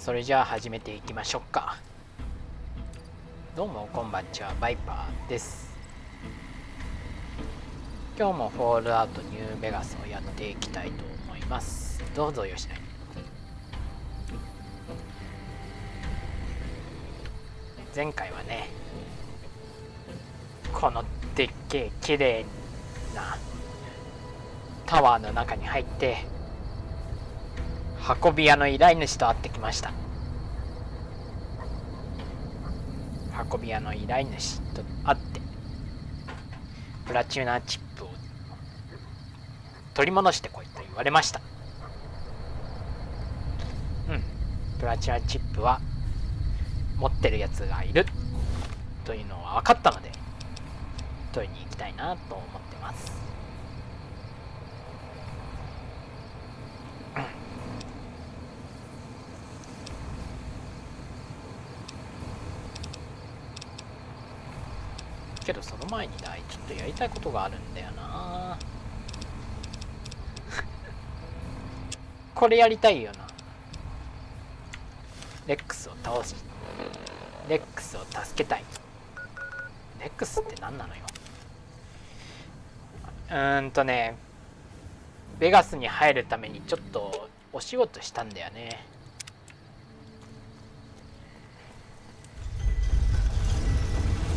それじゃあ始めていきましょうか。どうもこんばんちは、バイパーです。今日もフォールアウトニューベガスをやっていきたいと思います。どうぞよしなに。前回はね、このでっけえ綺麗なタワーの中に入って運び屋の依頼主と会ってきました。運び屋の依頼主と会ってプラチナチップを取り戻してこいと言われました。プラチナチップは持ってるやつがいるというのは分かったので取りに行きたいなと思ってます。けどその前にちょっとやりたいことがあるんだよなこれやりたいよな。レックスを倒しレックスを助けたい。レックスって何なのよ。ベガスに入るためにちょっとお仕事したんだよね。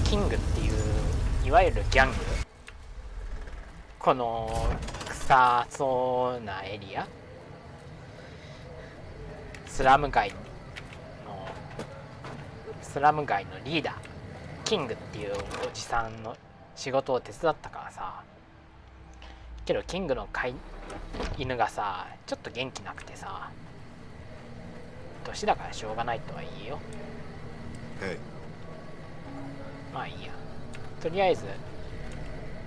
キングっていういわゆるギャング、この臭そうなエリア、スラム街のリーダーキングっていうおじさんの仕事を手伝ったからさ。けどキングの犬がさちょっと元気なくてさ、年だからしょうがないとは言えよ。まあいいや。とりあえず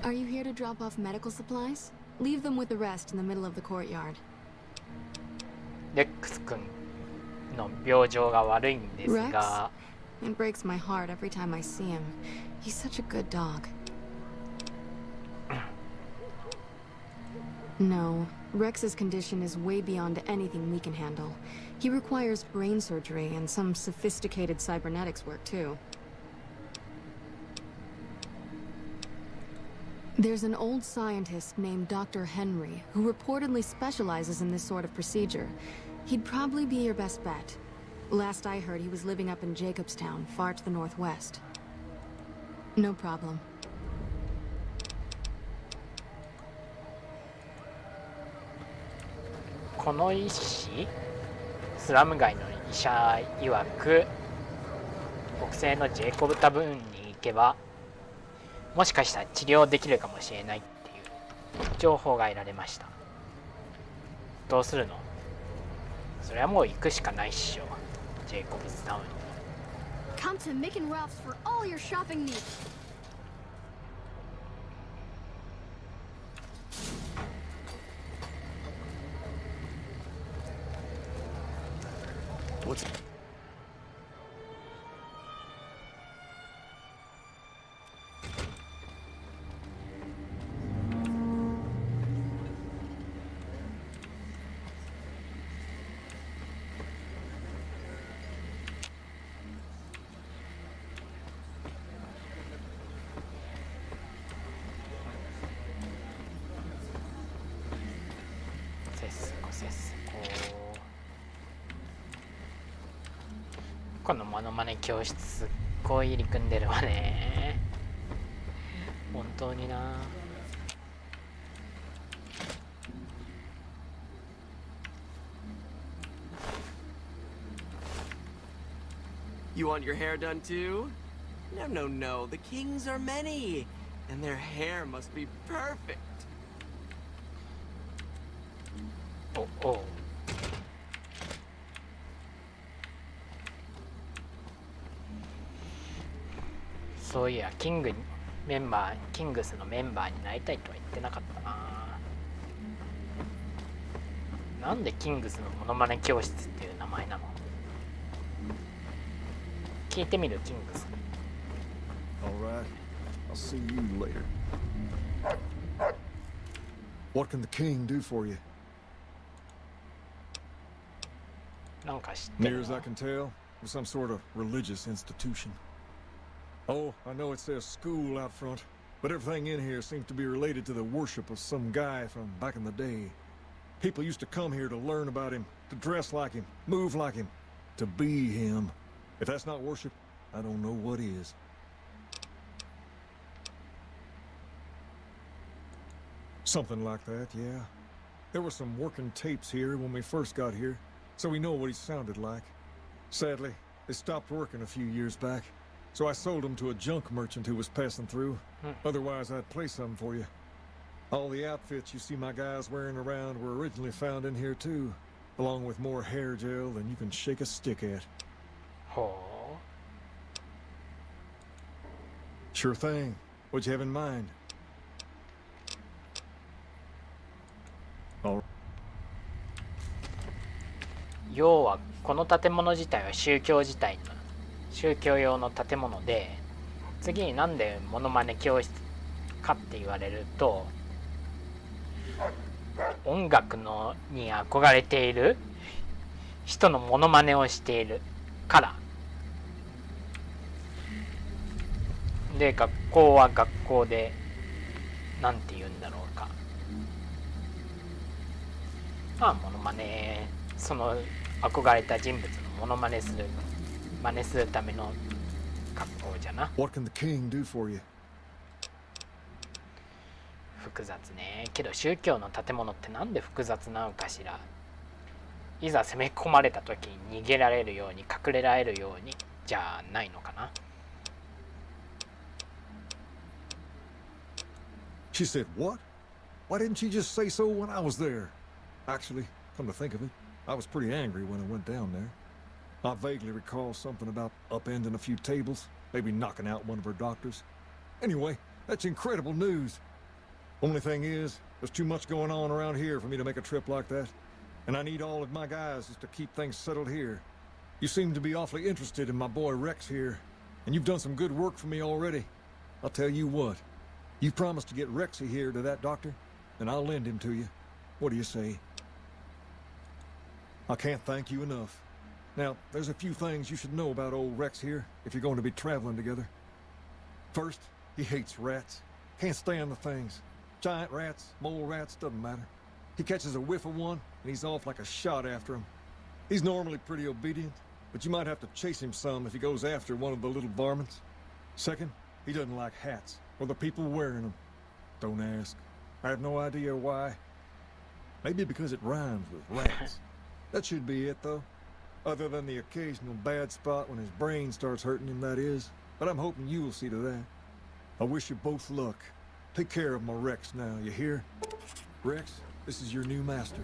Are you here to drop off medical supplies? Leave them with the rest in the middle of the courtyard. レックス君の病状が悪いんですが、 It breaks my heart every time I see him. He's such a good dog. No, Rex's condition is way beyond anything we can handle. He requires brain surgery and some sophisticated cybernetics work too. There's an old scientist named Dr. Henry who reportedly specializes in this sort of procedure. He'd probably be your best bet. Last I heard, he was living up in Jacobstown, far to the northwest. No problem. この医師、スラム街の医者曰く、北西のジェイコブタブーンに行けばもしかしたら治療できるかもしれないっていう情報が得られました。どうするの？それはもう行くしかないっしょ、ジェイコブズタウンに。 Come to Mick and Ralph's for all your shopping needs. What'sこのモノマネ教室すっごい入り組んでるわね、本当にな。You want your hair done too? No, no, no. The kings are many, and their hair must be perfect. おう。そういやキングスのメンバーになりたいとは言ってなかったな。なんでキングスのモノマネ教室っていう名前なの？聞いてみる、キングス。 Alright, I'll see you later. What can the king do for you? なんかか知ってる Near as I の？ can tell, it was some sort of religious institution. Oh, I know it says school out front, but everything in here seems to be related to the worship of some guy from back in the day. People used to come here to learn about him, to dress like him, move like him, to be him. If that's not worship, I don't know what is. Something like that, yeah. There were some working tapes here when we first got here, so we know what he sounded like. Sadly, they stopped working a few years back, so I sold them to a junk merchant who was passing through. Otherwise, I'd play some for you. All the outfits you see my guys wearing around were originally found in here too, along with more hair gel than you can shake a stick at. ほ Sure thing. What'd you have in mind? All う。要はこの建物自体は宗教用の建物で、次になんでモノマネ教室かって言われると、音楽に憧れている人のモノマネをしているからで、学校は学校でなんて言うんだろうか、まあモノマネ、その憧れた人物のモノマネする真似するための学校じゃな。 What can the king do for you? 複雑ね。けど宗教の建物ってなんで複雑なのかしら。いざ攻め込まれた時に逃げられるように隠れられるようにじゃないのかな。 She said, what? Why didn't she just say so when I was there? Actually, come to think of it, I was pretty angry when I went down there. I vaguely recall something about upending a few tables, maybe knocking out one of her doctors. Anyway, that's incredible news. Only thing is, there's too much going on around here for me to make a trip like that. And I need all of my guys just to keep things settled here. You seem to be awfully interested in my boy Rex here, and you've done some good work for me already. I'll tell you what, you promised to get Rexy here to that doctor, and I'll lend him to you. What do you say? I can't thank you enough. Now, there's a few things you should know about old Rex here if you're going to be traveling together. First, he hates rats. Can't stand the things. Giant rats, mole rats, doesn't matter. He catches a whiff of one, and he's off like a shot after him. He's normally pretty obedient, but you might have to chase him some if he goes after one of the little varmints. Second, he doesn't like hats, or the people wearing them. Don't ask. I have no idea why. Maybe because it rhymes with rats. That should be it, though. Other than the occasional bad spot when his brain starts hurting him, that is. But I'm hoping you'll see to that. I wish you both luck. Take care of my Rex now, you hear? Rex, this is your new master.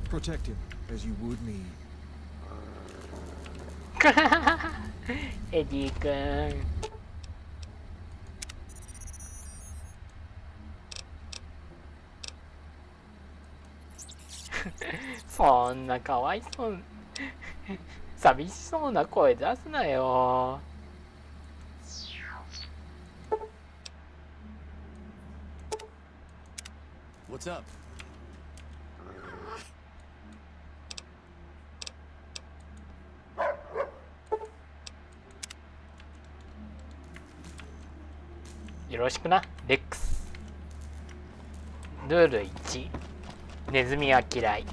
Protect him as you would me. エディ君。そんなかわいそう寂しそうな声出すなよ。What's up? よろしくな、レックス。ルール1、ネズミは嫌い、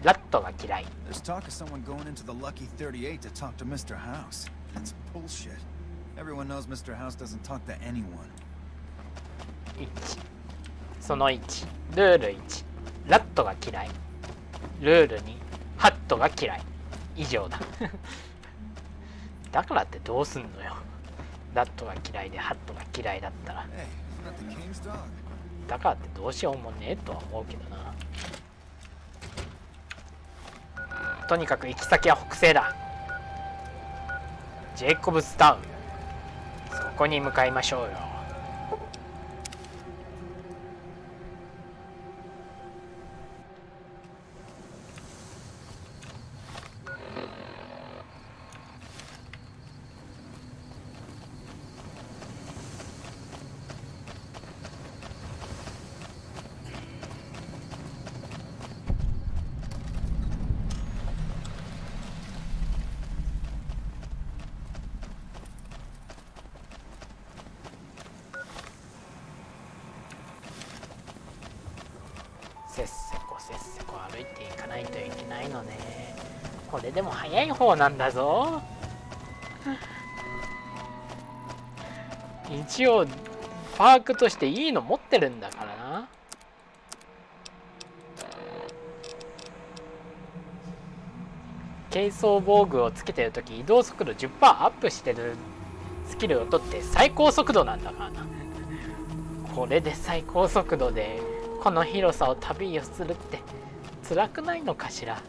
ラットが嫌い。 There's talk of someone going into the Lucky 38 to talk to Mr. House. That's bullshit. Everyone knows Mr. House doesn't talk to anyone. 1、その1、ルール1、ラットが嫌い。ルール2、ハットが嫌い。以上だ。だからってどうすんのよ。ラットが嫌いでハットが嫌いだったら。 Hey, isn't that the king's dog? だからってどうしようもねえとは思うけどな。とにかく行き先は北西だ。ジェイコブスタウン。そこに向かいましょうよ。せっせこ歩いていかないといけないのね。これでも早い方なんだぞ。一応パークとしていいの持ってるんだからな。軽装防具をつけてるとき移動速度 10% アップしてるスキルを取って最高速度なんだからな。これで最高速度でこの広さを旅をするって辛くないのかしら。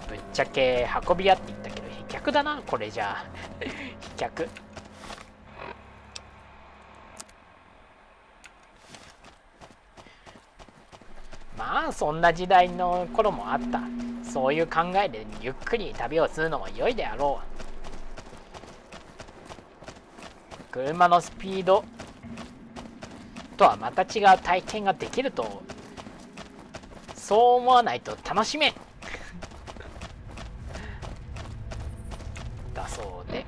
ぶっちゃけ運び屋って言ったけど飛脚だなこれじゃあ。飛脚まあそんな時代の頃もあった。そういう考えでゆっくり旅をするのも良いであろう。車のスピードとはまた違う体験ができると、そう思わないと楽しめんだそうで、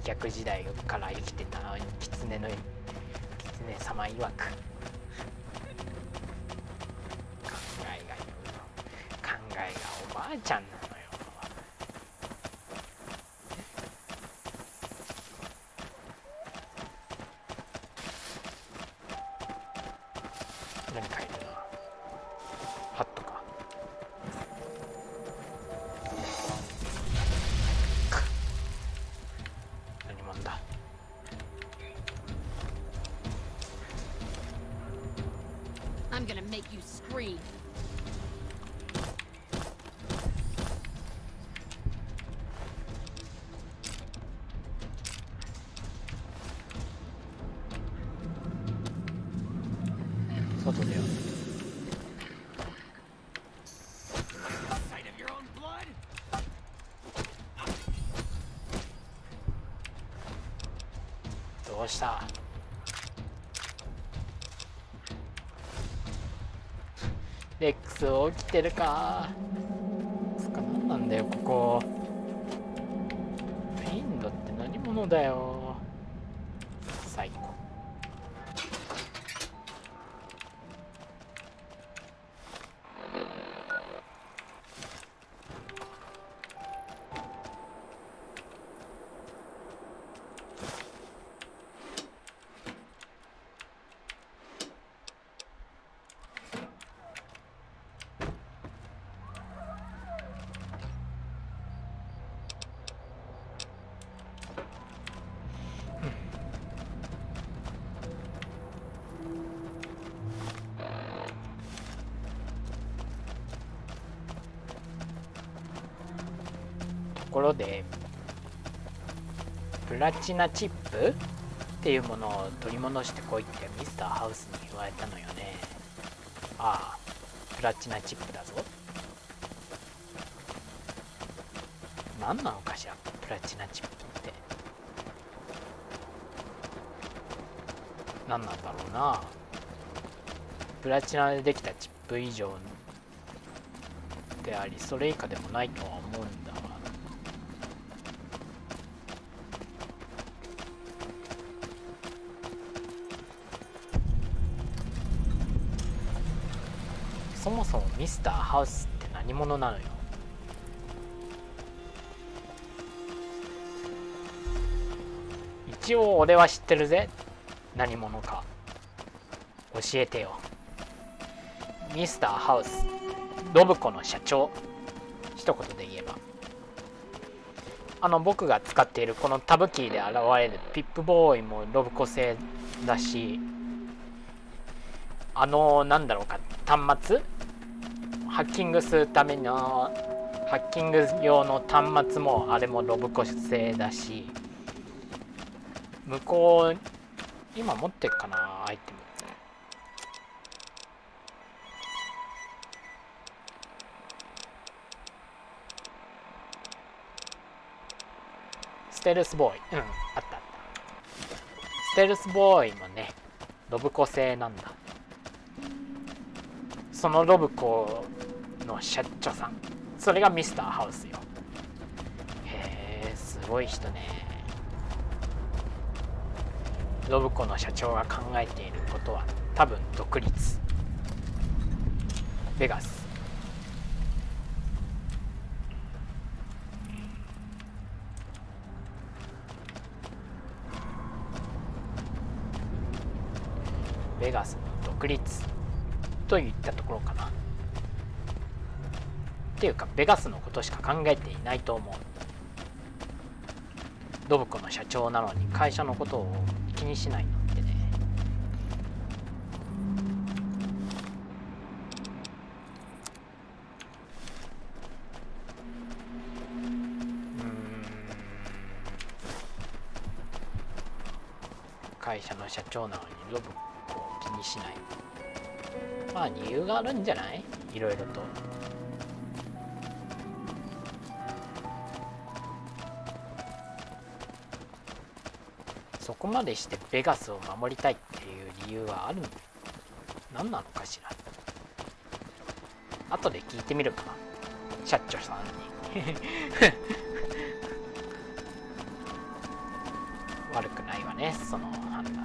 逆時代から生きてた狐様曰く、考えがおばあちゃんなのよ。何かいるな。ハットか。何者だ。I'm gonna make you scream. 外だよ。どうした。レックス起きてるか。つか何なんだよここ。フィンドって何者だよ。最高。ところでプラチナチップっていうものを取り戻してこいってミスターハウスに言われたのよね。ああ、プラチナチップだぞ。何なのかしらプラチナチップって何なんだろうな。プラチナでできたチップ以上でありそれ以下でもないとは思うんだが、そもそもミスターハウスって何者なのよ。一応俺は知ってるぜ。何者か教えてよ。ミスターハウス、ロブコの社長。一言で言えば僕が使っているこのタブキーで現れるピップボーイもロブコ製だし、なんだろうか、端末ハッキングするためのハッキング用の端末もあれもロブコ製だし、向こう今持ってるかなアイテム。ステルスボーイ、あったあった。ステルスボーイもねロブコ製なんだ。そのロブコの社長さん、それがミスターハウスよ。へえ、すごい人ね。ロブコの社長が考えていることは多分独立。ベガス。ベガスの独立といったところかな。っていうかベガスのことしか考えていないと思う。ドブコの社長なのに会社のことを気にしないのってね。会社の社長なのにドブコを気にしない。まあ理由があるんじゃない？いろいろと。そこまでしてベガスを守りたいっていう理由はあるの？何なのかしら。後で聞いてみるかな、社長さんに。悪くないわね、その判断は。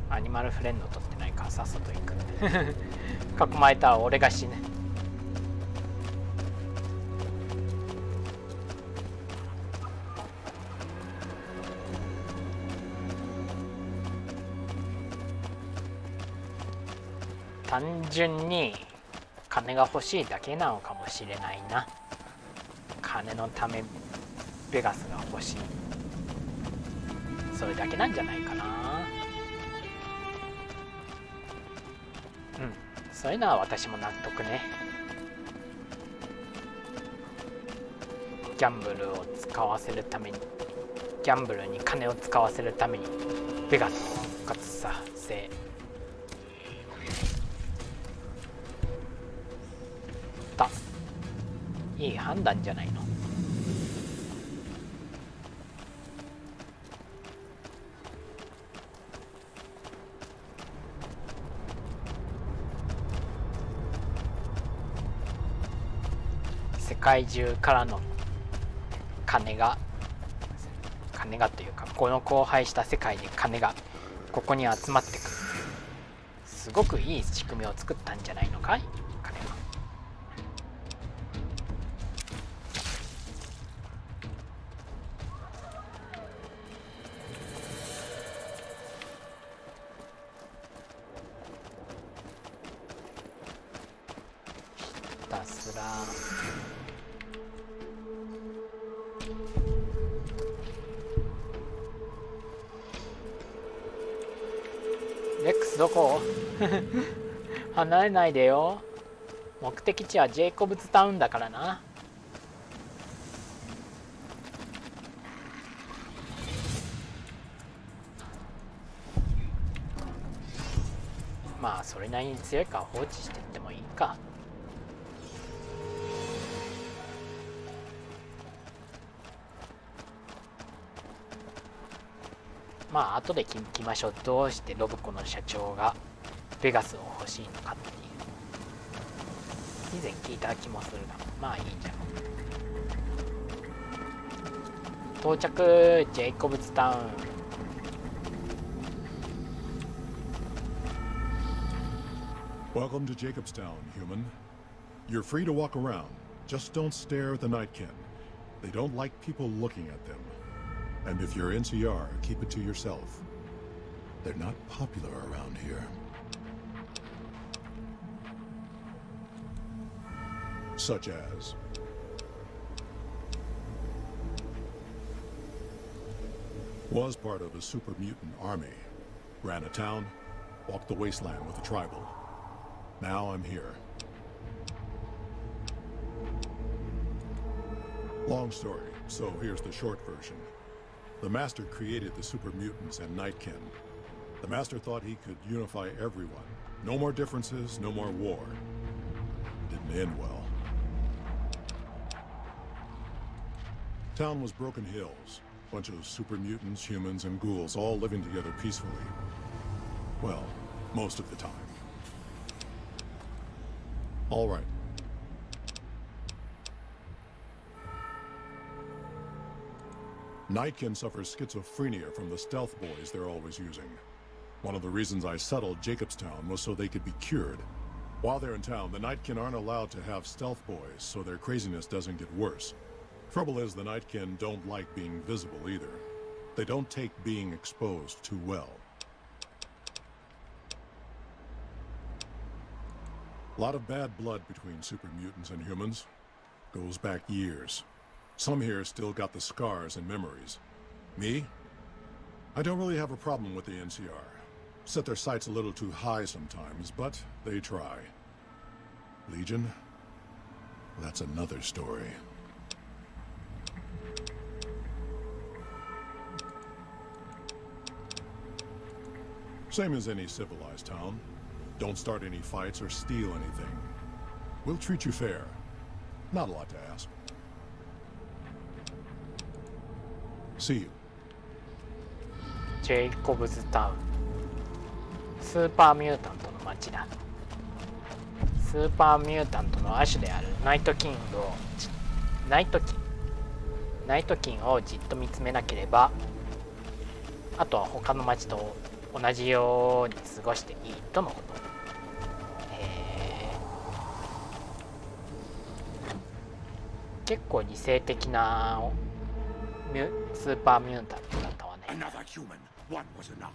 アニマルフレンド取ってないからさっさと行く。囲まれたら俺が死ぬ。単純に金が欲しいだけなのかもしれないな。金のためベガスが欲しい、それだけなんじゃないかな。そういうのは私も納得ね。ギャンブルを使わせるために、ギャンブルに金を使わせるためにベガスを復活させ、たいい判断じゃないの。世界中からの金がというか、この荒廃した世界で金がここに集まってくる。すごくいい仕組みを作ったんじゃないのかい、彼は。ひたすらレックスどこ？離れないでよ。目的地はジェイコブズタウンだからな。まあそれなりに強いから放置してってもいいか。まあ後で聞きましょう。どうしてロブコの社長がベガスを欲しいのかっていう。以前聞いた気もするが、まあいいじゃん。到着、ジェイコブズタウン。Welcome to Jacobstown, human. You're free to walk around. Just don't stare at the Nightkin. They don't like people looking at them. And if you're NCR, keep it to yourself. They're not popular around here. Such as... was part of a super mutant army. Ran a town, walked the wasteland with a tribal. Now I'm here. Long story, so here's the short version. The Master created the super mutants and Nightkin. The Master thought he could unify everyone. No more differences, no more war. Didn't didn't end well. Town was Broken Hills. Bunch of super mutants, humans, and ghouls all living together peacefully. Well, most of the time. All right. Nightkin suffers schizophrenia from the stealth boys they're always using. One of the reasons I settled Jacobstown was so they could be cured. While they're in town, the Nightkin aren't allowed to have stealth boys, so their craziness doesn't get worse. Trouble is, the Nightkin don't like being visible either. They don't take being exposed too well. A lot of bad blood between super mutants and humans. Goes back years. Some here still got the scars and memories. Me? I don't really have a problem with the NCR. Set their sights a little too high sometimes, but they try. Legion? That's another story. Same as any civilized town. Don't start any fights or steal anything. We'll treat you fair. Not a lot to ask. See you. ジェイコブズタウン。スーパーミュータントの街だ。スーパーミュータントの亜種であるナイトキンをじっと見つめなければ、あとは他の街と同じように過ごしていいとのこと。結構理性的なスーパーミュータントだったわね。Another human. One was enough.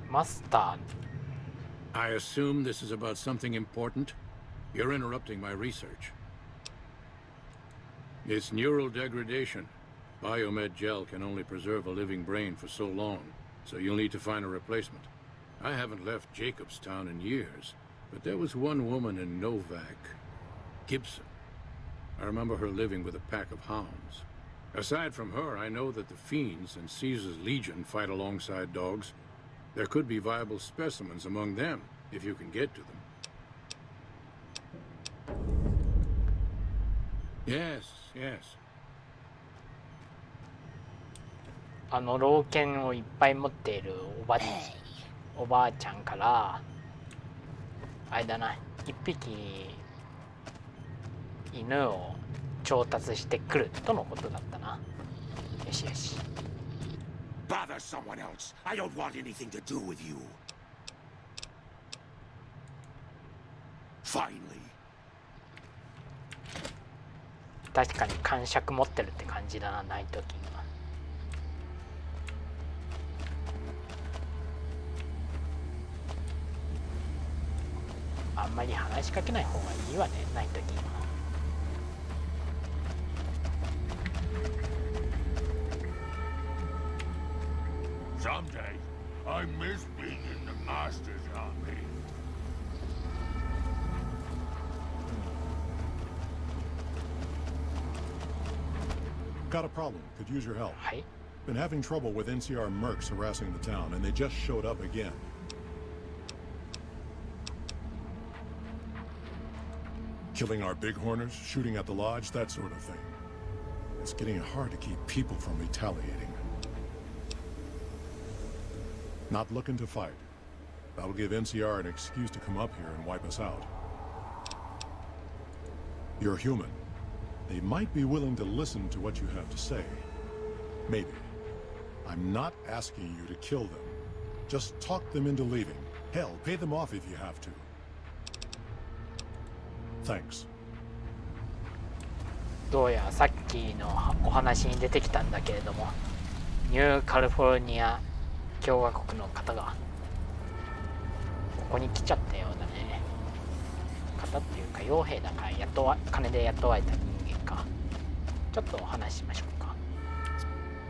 Mustard. I assume this is about something important? You're interrupting my research. It's neural degradation. Biomed gel can only preserve a living brain for so long, so you'll need to find a replacement. I haven't left Jacobstown in years, but there was one woman in Novak, Gibson. I remember her living with a pack of hounds. Aside from her, I know that the Fiends and Caesar's Legion fight alongside dogs. There could be viable specimens among them, if you can get to them. Yes, yes. 老犬をいっぱい持っているおばあちゃんからあれだな、一匹犬を調達してくるとのことだったな。よしよし。Bother someone else. I don't want anything to do with you. Finally. 確かに感触持ってるって感じだな、ナイトキンは。あんまり話しかけない方がいいわね、ナイトキンは。Someday, I miss being in the Master's army. Got a problem. Could use your help. はい。 Been having trouble with NCR mercs harassing the town, and they just showed up again. Killing our bighorners, shooting at the lodge, that sort of thing. It's getting hard to keep people from retaliating. Not looking to fight. That'll give NCR an excuse to come up here and wipe us out. You're human. They might be willing to listen to what you have to say. Maybe. I'm not asking you to kill them. Just talk them into leaving. Hell, pay them off if you have to. Thanks. どうやらさっきのお話に出てきたんだけれども、ニューカリフォルニア共和国の方がここに来ちゃったようだね。方っていうか傭兵だから金で雇われた人間か。ちょっとお話ししましょうか。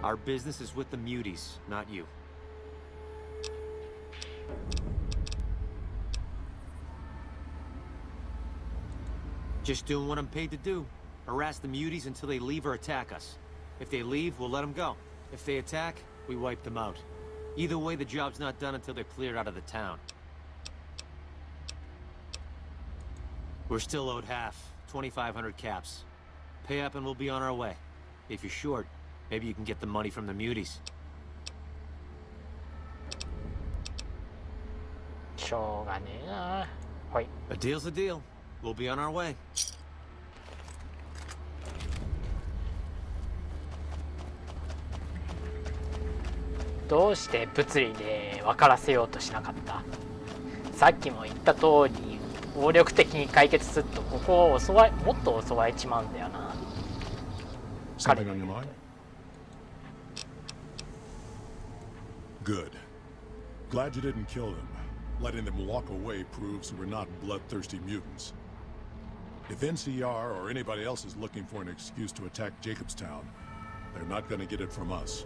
Our business is with the muties, not you. Just doing what I'm paid to do. Harass the muties until they leave or attack us. If they leave, we'll let them go. If they attack, we wipe them out. Either way, the job's not done until they're cleared out of the town. We're still owed half, 2,500 caps. Pay up and we'll be on our way. If you're short, maybe you can get the money from the muties. しょうがねえな。はい。 A deal's a deal. We'll be on our way. どうして物理で分からせようとしなかった？さっきも言った通り暴力的に解決するとここをもっと襲われちまうんだよな。 Something on your mind? Good. Glad you didn't kill them. Letting them walk away proves we're not bloodthirsty mutants. If NCR or anybody else is looking for an excuse to attack Jacobstown, they're not gonna get it from us.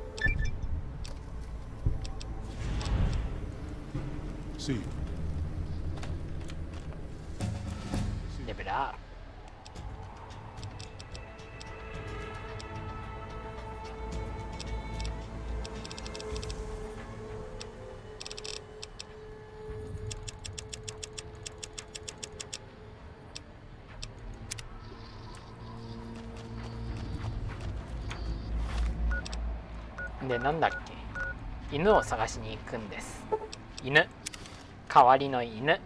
See. レベルアップ。で、なんだっけ、犬を探しに行くんです。犬、代わりの犬。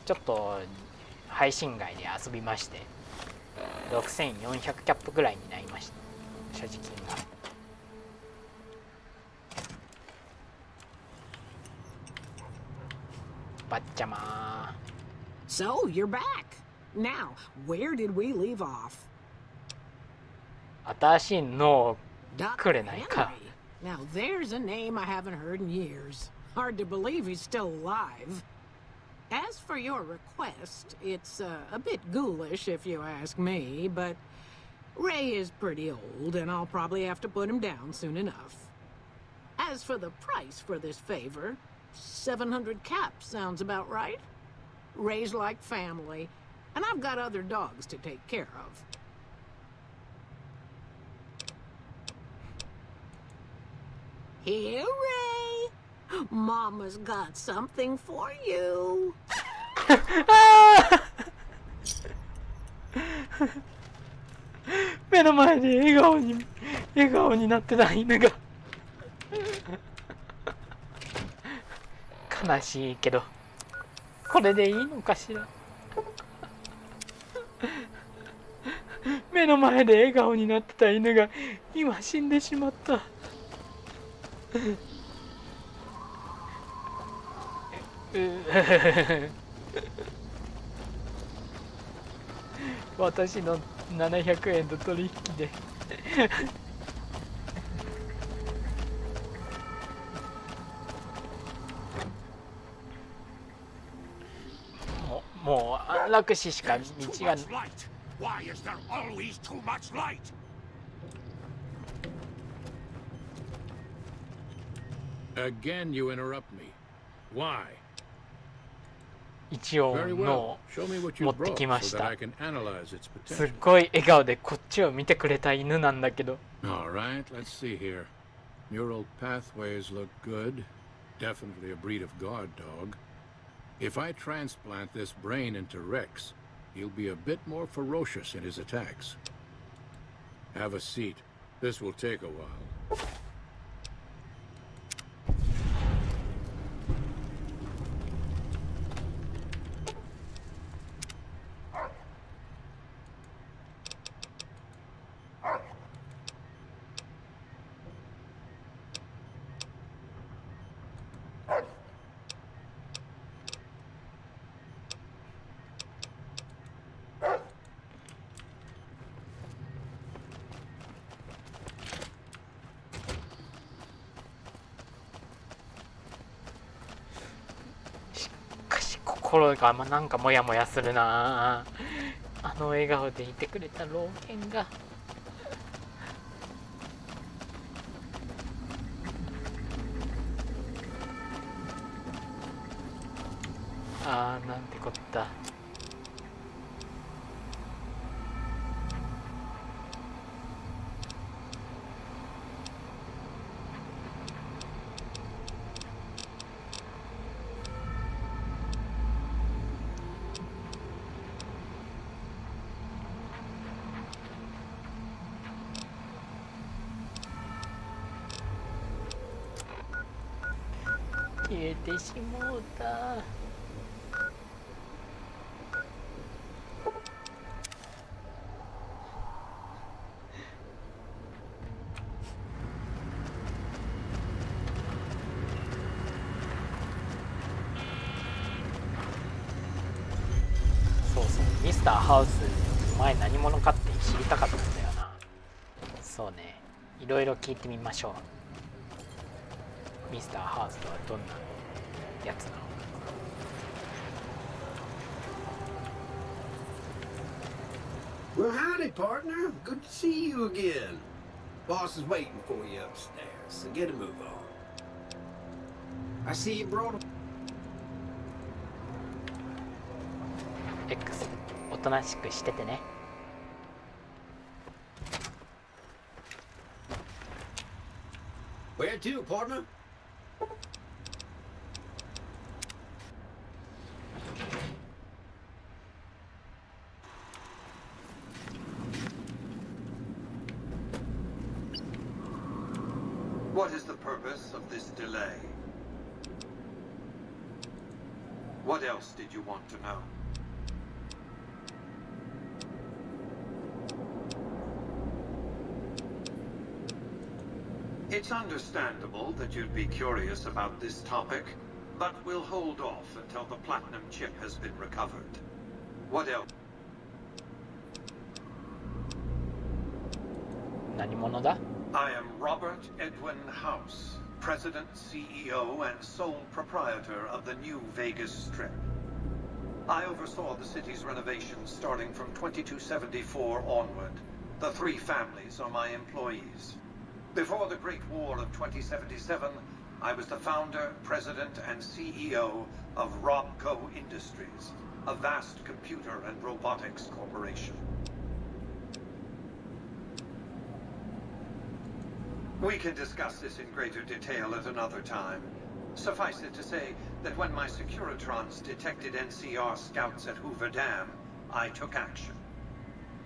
ちょっと配信外で遊びまして6400キャップぐらいになりました、所持金が。バッチャマー。 So, you're back. Now, where did we leave off? 新しいのく Dr. れないか。 Henry. Now, there's a name I haven't heard in years. Hard to believe he's still alive. As for your request, it's a bit ghoulish if you ask me, but Ray is pretty old, and I'll probably have to put him down soon enough. As for the price for this favor, 700 caps sounds about right. Ray's like family, and I've got other dogs to take care of. Here, Ray. Mama's got something for you. 目の前で笑顔になってた犬が悲しいけどこれでいいのかしら。目の前で笑顔になってた犬が今死んでしまった。私の700円と取引でもう安楽死しか道が。 Why is there always too much light? Again, you interrupt me. Why? 一応 Very の well. Show me what 持 you ってき brought ま so し that た。 I can analyze its すっ potential. ごい笑顔でこっちを見てくれた犬なんだけど。 All right, let's see here. Neural pathways look good. Definitely a breed of guard dog. If I transplant this brain into Rex, he'll be a bit more ferocious in his attacks. Have a seat. This will take a while.しかし心がなんかモヤモヤするな。あの笑顔でいてくれた老犬が。あー、なんてこった。消えてしもうた。そうそう、ミスターハウス前何者かって知りたかったんだよな。そうね、いろいろ聞いてみましょう。ミスターハウスとはどんなやつなのか。Well, howdy, partner. Good to see you again. Boss is waiting for you upstairs, so get a move on. I see you brought X、おとなしくしててね。Where to, partner? What is the purpose of this delay? What else did you want to know? It's understandable that you'd be curious about this topic, but we'll hold off until the platinum chip has been recovered. What else? 何者だ? I am Robert Edwin House, President, CEO, and sole proprietor of the new Vegas Strip. I oversaw the city's renovations starting from 2274 onward. The three families are my employees. Before the Great War of 2077, I was the founder, president, and CEO of Robco Industries, a vast computer and robotics corporation. We can discuss this in greater detail at another time. Suffice it to say that when my Securitrons detected NCR scouts at Hoover Dam, I took action.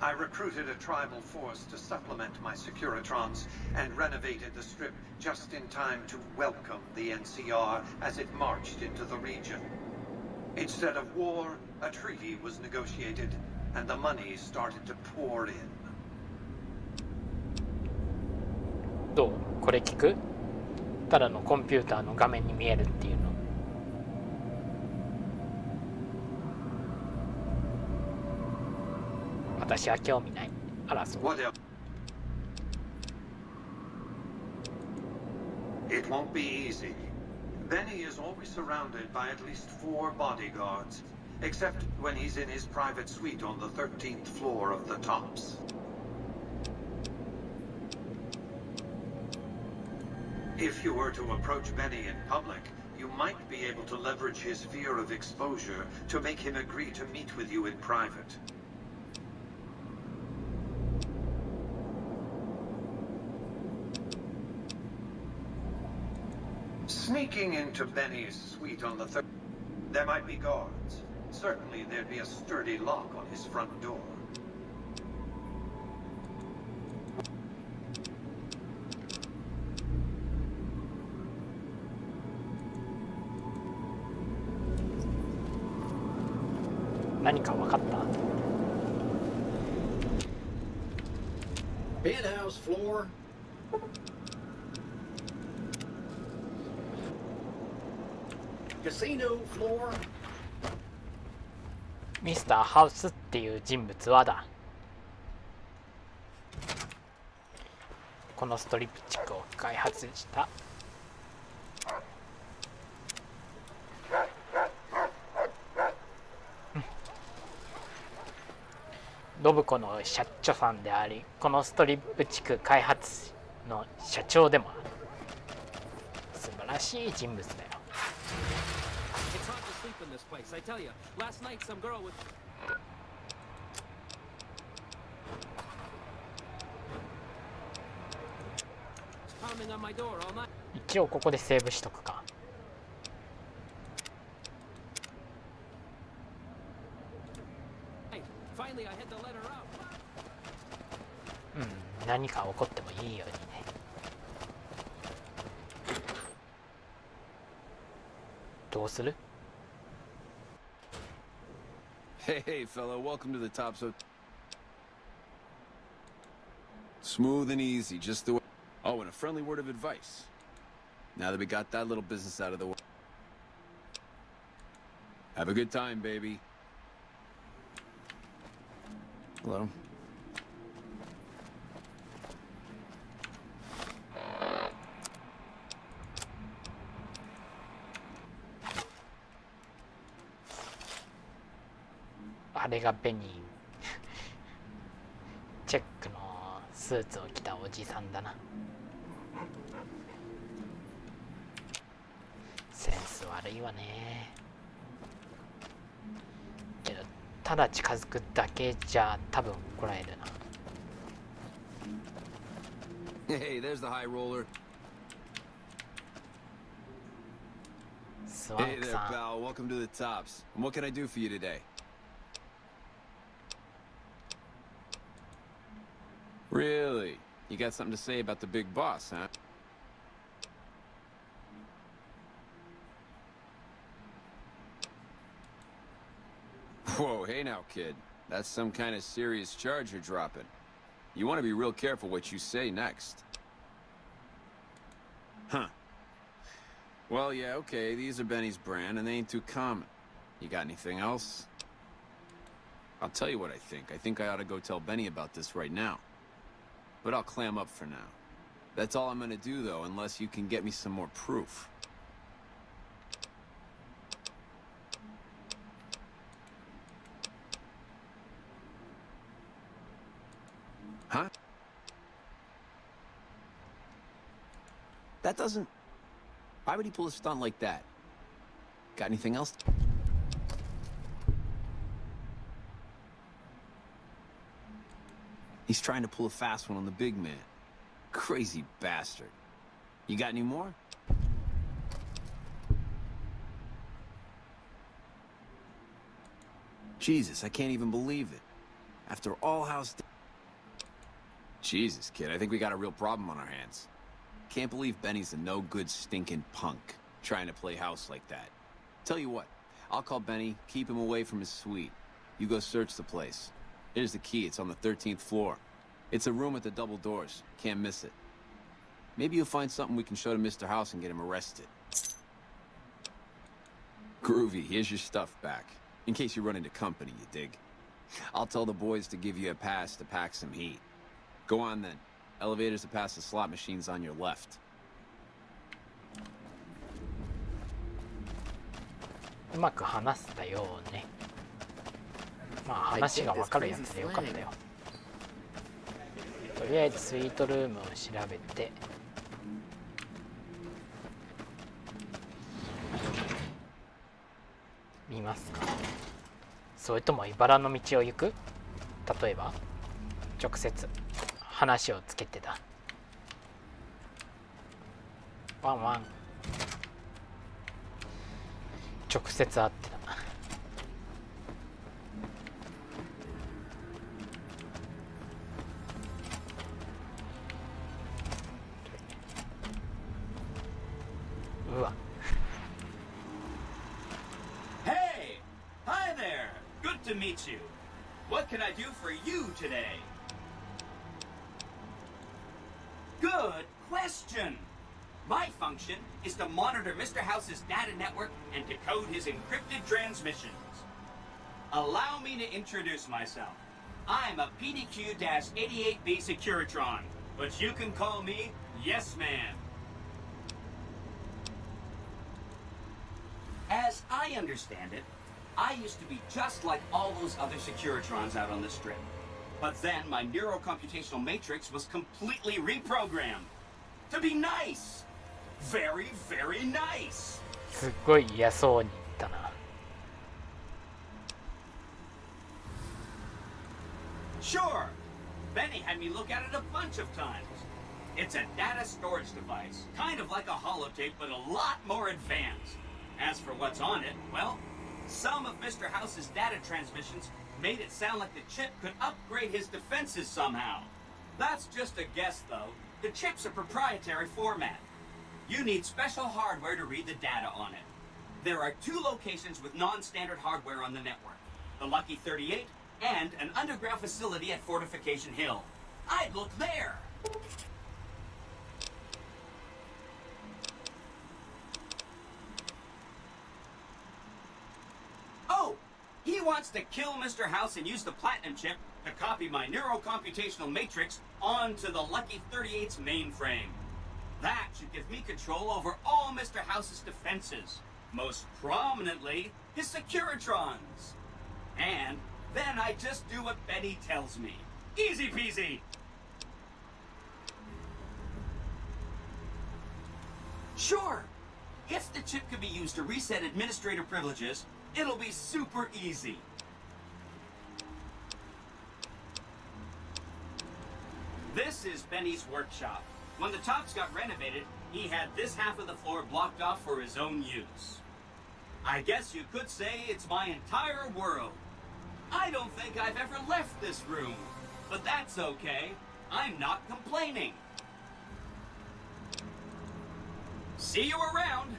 I recruited a tribal force to supplement my Securitrons and renovated the strip just in time to welcome the NCR as it marched into the region. Instead of war, a treaty was negotiated, and the money started to pour in. どう？これ聞く？ただのコンピューターの画面に見えるっていうの。私は興味ない。あら、そう。It won't be easy. Benny is always surrounded by at least 4 bodyguards, except when he's in his private suite on the 13th floor of the Tops. If you were to approach Benny in public, you might be able to leverage his fear of exposure to make him agree to meet with you in private. Sneaking into Benny's suite on the third, there might be guards. Certainly there'd be a sturdy lock on his front door. Penthouse floor. Casino floor. ミスターハウスっていう人物はだ。このストリップ地区を開発した信子の社長さんであり、このストリップ地区開発の社長でもある。素晴らしい人物だよ。sleep in this place. I tell you, last night some girl with pounding on my door all night. 一応ここでセーブしとくか。Finally, I had to let her out. うん、何か起こってもいいようにね。どうする？ Hey, fella, welcome to the Tops of... Smooth and easy, just the way... Oh, and a friendly word of advice. Now that we got that little business out of the way. Have a good time, baby. Hello.あれがベニーチェックのスーツを着たおじさんだな。センス悪いわね。けどただ近づくだけじゃ多分怒られるな。 Hey, there's the high roller. スワン Hey ク there, さん、 pal. Welcome to the Tops. And what can I do for you today? Really? You got something to say about the big boss, huh? Whoa, hey now, kid. That's some kind of serious charge you're dropping. You want to be real careful what you say next. Huh. Well, yeah, okay, these are Benny's brand, and they ain't too common. You got anything else? I'll tell you what I think. I think I ought to go tell Benny about this right now. But I'll clam up for now. That's all I'm gonna do, though, unless you can get me some more proof. Huh? That doesn't... Why would he pull a stunt like that? Got anything else? He's trying to pull a fast one on the big man. Crazy bastard. You got any more? Jesus, I can't even believe it. After all house... Jesus, kid, I think we got a real problem on our hands. Can't believe Benny's a no-good stinking punk, trying to play house like that. Tell you what, I'll call Benny, keep him away from his suite. You go search the place. Here's the key, it's on the 13th floor. It's a room with the double doors, can't miss it. Maybe you'll find something we can show to Mr. House and get him arrested. Groovy, here's your stuff back. In case you run into company, you dig. I'll tell the boys to give you a pass to pack some heat. Go on then. Elevators to pass the slot machines on your left. うまく話せたようね。まあ話が分かるやつでよかったよ。とりあえずスイートルームを調べて、見ますか。それとも茨の道を行く？例えば直接話をつけてだ。ワンワン。直接会ってた。うわ。Hey! Hi there! Good to meet you. What can I do for you today? Good question! My function is to monitor Mr. House's data network and decode his encrypted transmissions. Allow me to introduce myself. I'm a PDQ-88B Securitron, but you can call me Yes Man. As I understand it, I used to be just like all those other Securitrons out on the strip. But then my neurocomputational matrix was completely reprogrammed. To be nice! Very, very nice! すっごい嫌そうに言ったな。It's a data storage device, kind of like a holotape, but a lot more advanced. As for what's on it, well, some of Mr. House's data transmissions made it sound like the chip could upgrade his defenses somehow. That's just a guess, though. The chip's a proprietary format. You need special hardware to read the data on it. There are 2 locations with non-standard hardware on the network. The Lucky 38 and an underground facility at Fortification Hill. I'd look there! Oh! He wants to kill Mr. House and use the Platinum chip to copy my neurocomputational matrix onto the Lucky 38's mainframe. That should give me control over all Mr. House's defenses. Most prominently, his Securitrons. And then I just do what Benny tells me. Easy peasy! Sure! If the chip can be used to reset administrator privileges, it'll be super easy. This is Benny's workshop. When the tops got renovated, he had this half of the floor blocked off for his own use. I guess you could say it's my entire world. I don't think I've ever left this room, but that's okay. I'm not complaining. See you around.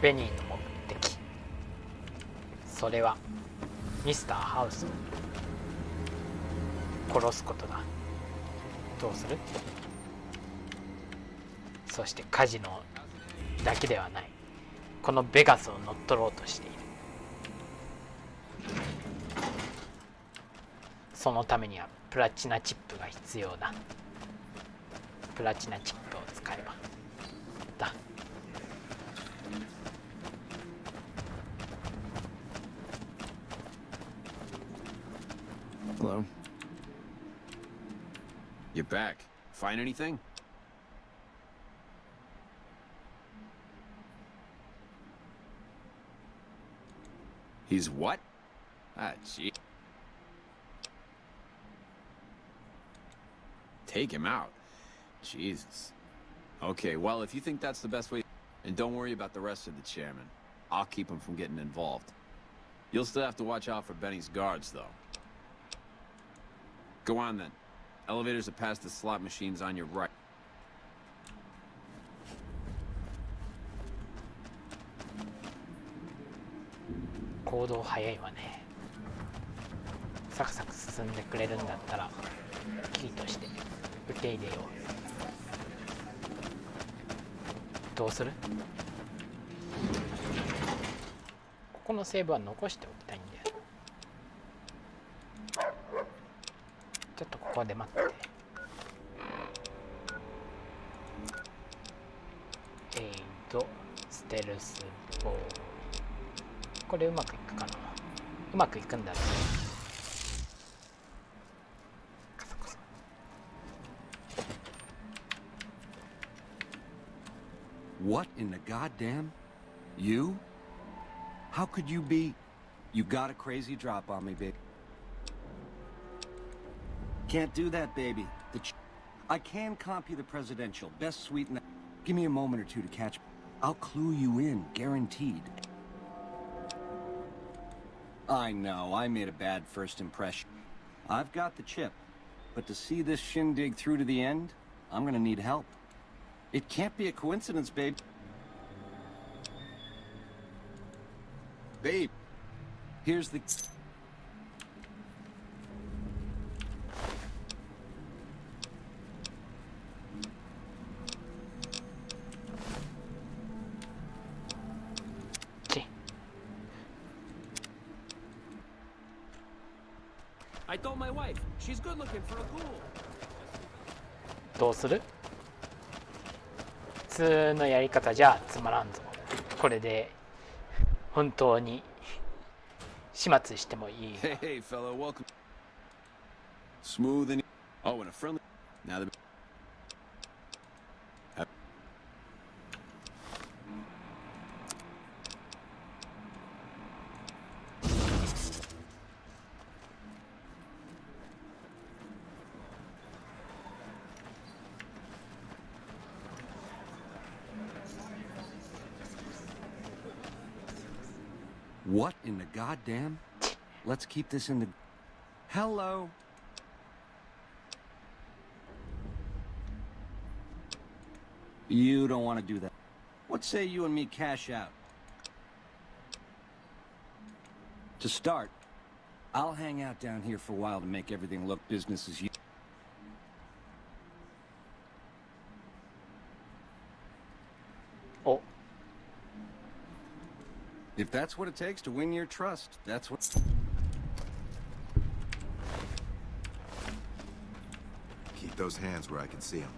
ベニーの目的、それはミスターハウスを殺すことだ。どうする？そしてカジノだけではない、このベガスを乗っ取ろうとしている。そのためにはプラチナチップが必要だ。プラチナチップを使えばだ。Hello. You're back. Find anything? He's what? Ah, gee. Take him out. Jesus. Okay, well, if you think that's the best way... And don't worry about the rest of the chairman. I'll keep him from getting involved. You'll still have to watch out for Benny's guards, though. Go on, then. Elevators are past the slot machines on your right. 行動早いわね。サクサク進んでくれるんだったらキーとして受け入れよう。どうする？ここのセーブは残しておきたいんだよ。ちょっとここで待って。ステルスボール。これうまくいくかな。うまくいくんだね。カサカサ。What in the goddamn? You? How could you be? You got a crazy drop on me, babe. Can't do that, baby. I can comp you the presidential. Best suite in the... Give me a moment or two to catch... I'll clue you in, guaranteed. I know, I made a bad first impression. I've got the chip, but to see this shindig through to the end, I'm gonna need help. It can't be a coincidence, babe. Babe, here's the... I told my wife, she's good looking for a ghoul. どうする？普通のやり方じゃつまらんぞ。これで本当に始末してもいい。 Hey, hey, fellow, welcome. Smooth and... Oh, and a friendly... Now the... What in the goddamn? Let's keep this in the... Hello? You don't want to do that. What say you and me cash out? To start, I'll hang out down here for a while to make everything look business as usual. Oh. If that's what it takes to win your trust, that's what... Keep those hands where I can see them.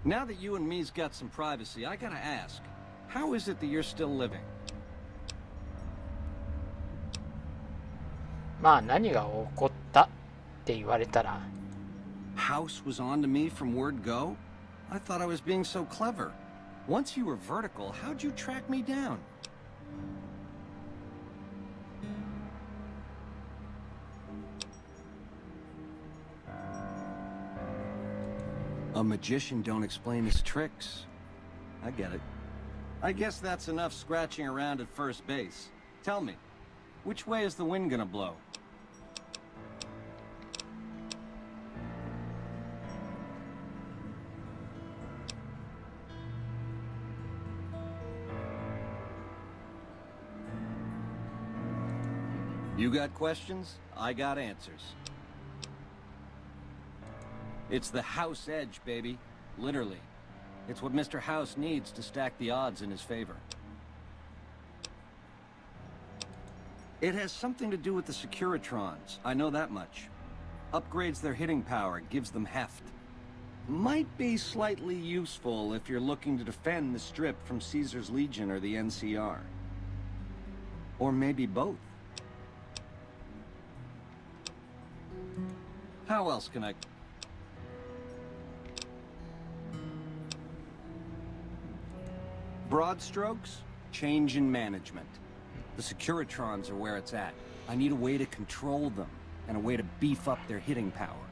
Now that you and me's got some privacy, I gotta ask, how is it that you're still living? まあ何が起こったって言われたら House was on to me from word go? I thought I was being so clever. Once you were vertical, how'd you track me down? A magician don't explain his tricks. I get it. I guess that's enough scratching around at first base. Tell me, which way is the wind gonna blow? You got questions? I got answers. It's the House edge, baby. Literally. It's what Mr. House needs to stack the odds in his favor. It has something to do with the Securitrons, I know that much. Upgrades their hitting power, gives them heft. Might be slightly useful if you're looking to defend the Strip from Caesar's Legion or the NCR. Or maybe both. How else can I... Broad strokes, change in management. The Securitrons are where it's at. I need a way to control them, and a way to beef up their hitting power.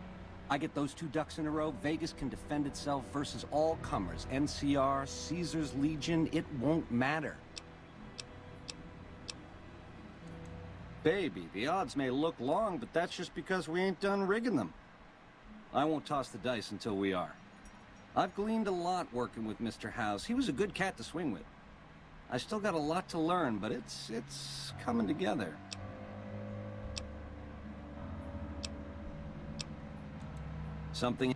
I get those two ducks in a row, Vegas can defend itself versus all comers. NCR, Caesar's Legion, it won't matter. Baby, the odds may look long, but that's just because we ain't done rigging them. I won't toss the dice until we are. I've gleaned a lot working with Mr. House. He was a good cat to swing with. I still got a lot to learn, but it's coming together. Something...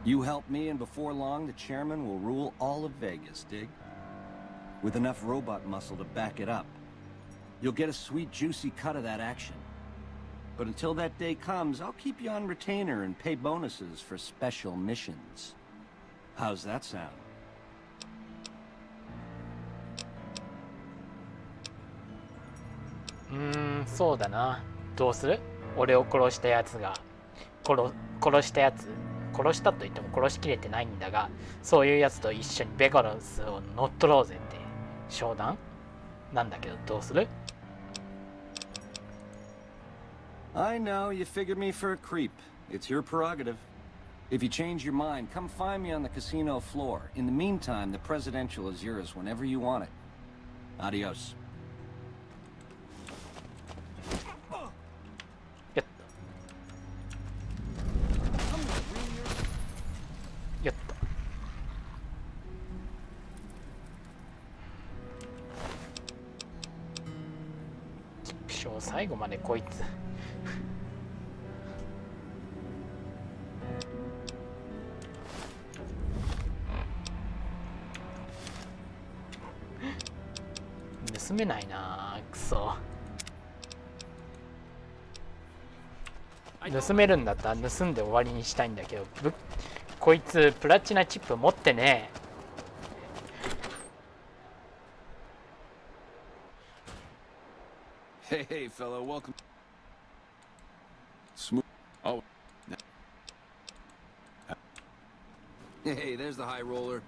You help me, and before long, the chairman will rule all of Vegas, dig? With enough robot muscle to back it up. You'll get a sweet, juicy cut of that action. But until that day comes, I'll keep you on retainer and pay bonuses for special missions. How's that sound? そうだな。どうする？俺を殺したやつが殺したと言っても殺しきれてないんだが、そういうやつと一緒にベガロスを乗っ取ろうぜって商談なんだけど、どうする？ I know you figured me for a creep. It's your prerogative. If you change your mind, come find me on the casino floor. In the meantime, the presidential is yours whenever you want it. Adios. やった。ちくしょう、最後までこいつ盗めないな、くそ。盗めるんだったら盗んで終わりにしたいんだけど、こいつプラチナチップ持ってねHey, hey, fellow, welcome. Smooth. Oh. Hey, there's the high roller.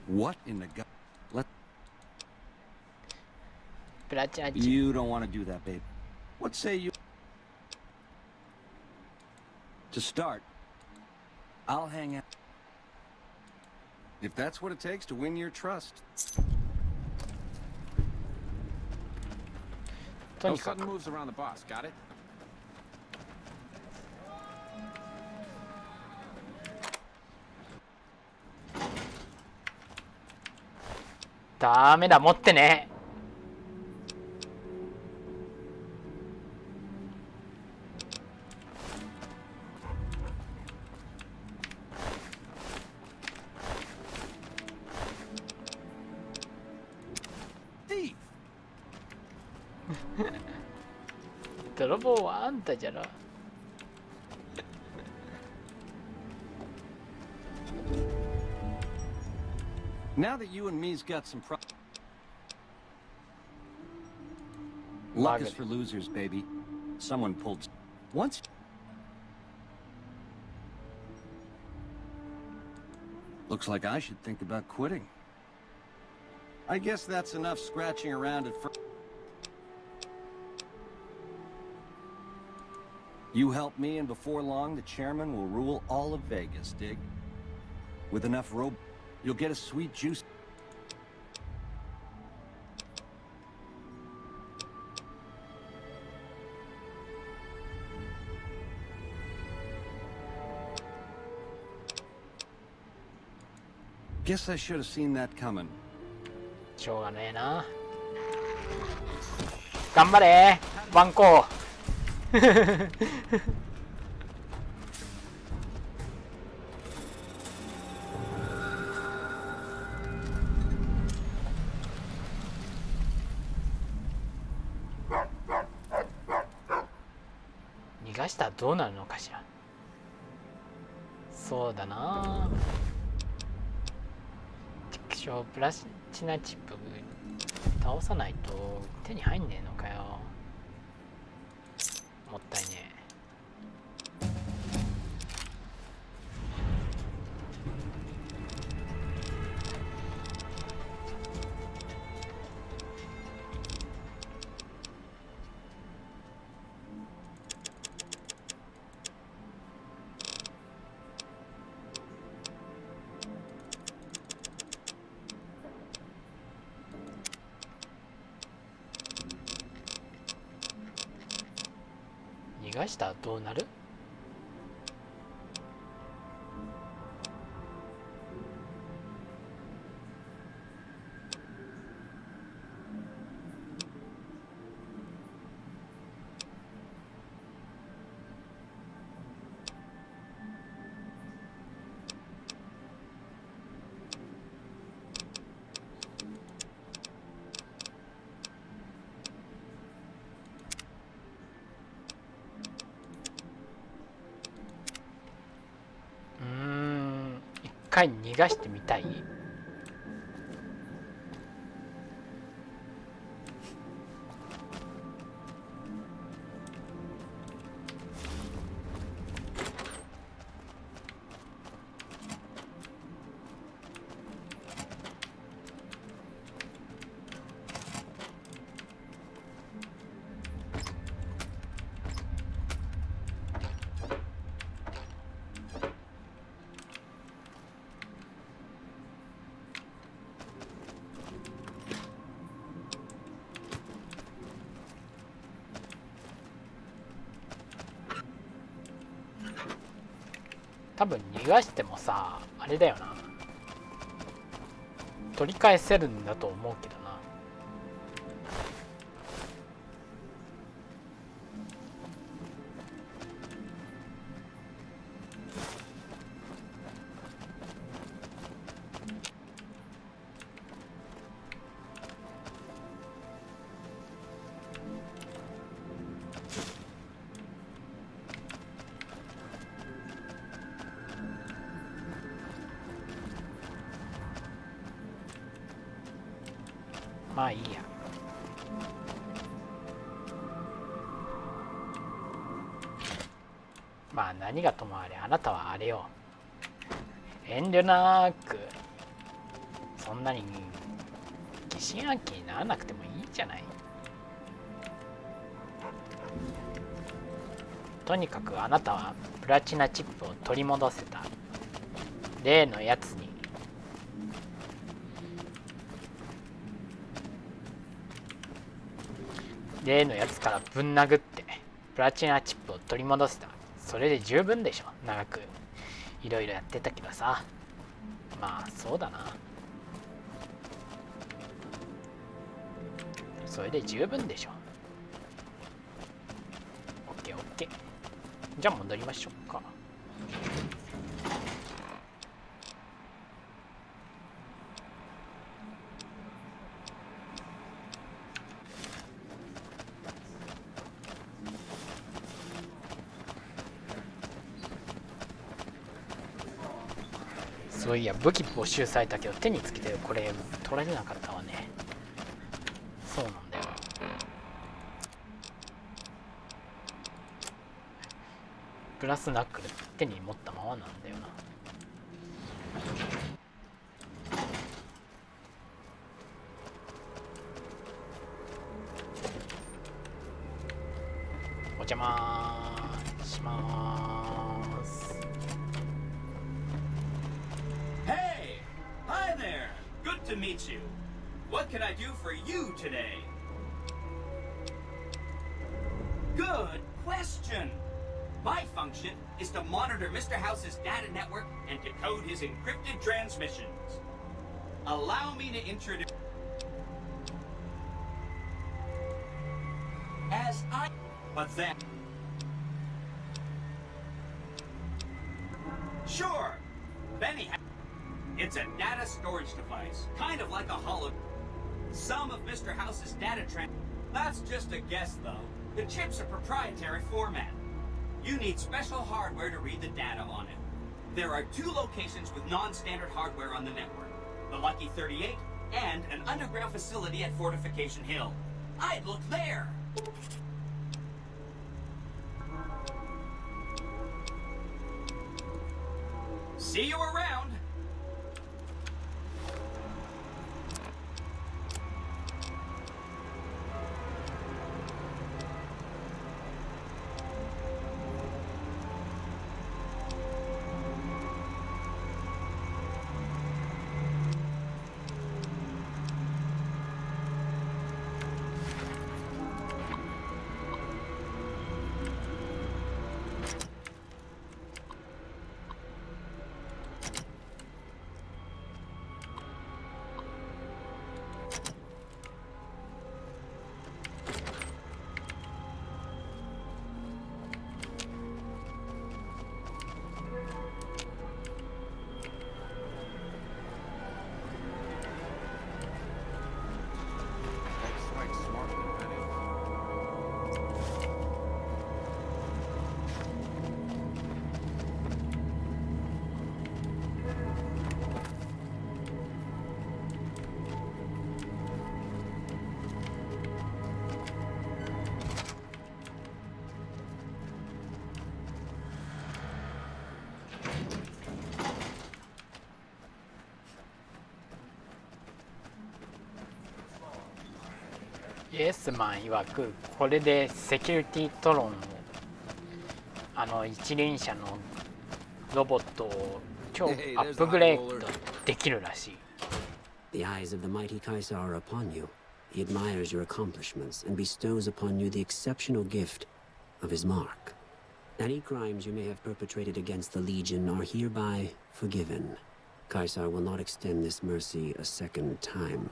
What in the god? Let. Pelajaran. You don't want to do that, babe. What say you? To start, I'll hang out. If that's what it takes to win your trust. No sudden moves around the boss, got it? ダメだ、持ってね。泥棒はあんたじゃろ。Now that you and me's got some luck is for losers, baby. Someone pulled once. Looks like I should think about quitting. I guess that's enough scratching around at first. You help me, and before long, the chairman will rule all of Vegas, dig? With enough rope, you'll get a sweet juice. Guess I should have seen that coming. しょうがねえな。頑張れワンコ逃がしたらどうなるのかしら。そうだな。畜生、プラチナチップ倒さないと手に入んねえのかよ。もったいねえ。逃がしたらどうなる？一回逃がしてみたい。多分逃がしてもさ、あれだよな、取り返せるんだと思うけどな。まあいいや。まあ何がともあれ、あなたはあれよ、遠慮なく、そんなに疑心暗鬼にならなくてもいいじゃない。とにかくあなたはプラチナチップを取り戻せた。例のやつに例のやつからぶん殴ってプラチナチップを取り戻せた。それで十分でしょ。長くいろいろやってたけどさ。まあそうだな、それで十分でしょ。オッケーオッケー。じゃあ戻りましょうか。そういや、武器没収されたけど手につけてこれ取られなかったわね。そうなんだよ。ブラスナックル手に持ったままなんだよな。お邪魔しまーす。Hi there! Good to meet you. What can I do for you today? Good question! My function is to monitor Mr. House's data network and decode his encrypted transmissions. Allow me to introduce... As I... What's that? Sure! Benny... It's a data storage device, kind of like a holo... Some of Mr. House's data That's just a guess, though. The chip's a proprietary format. You need special hardware to read the data on it. There are 2 locations with non-standard hardware on the network. The Lucky 38 and an underground facility at Fortification Hill. I'd look there! See you around!イエスマン曰く、これでセキュリティトロンを一輪車のロボットを超アップグレードできるらしい。 The eyes of the mighty Kaiser are upon you. He admires your accomplishments and bestows upon you the exceptional gift of his mark. Any crimes you may have perpetrated against the Legion are hereby forgiven. Caesar will not extend this mercy a second time.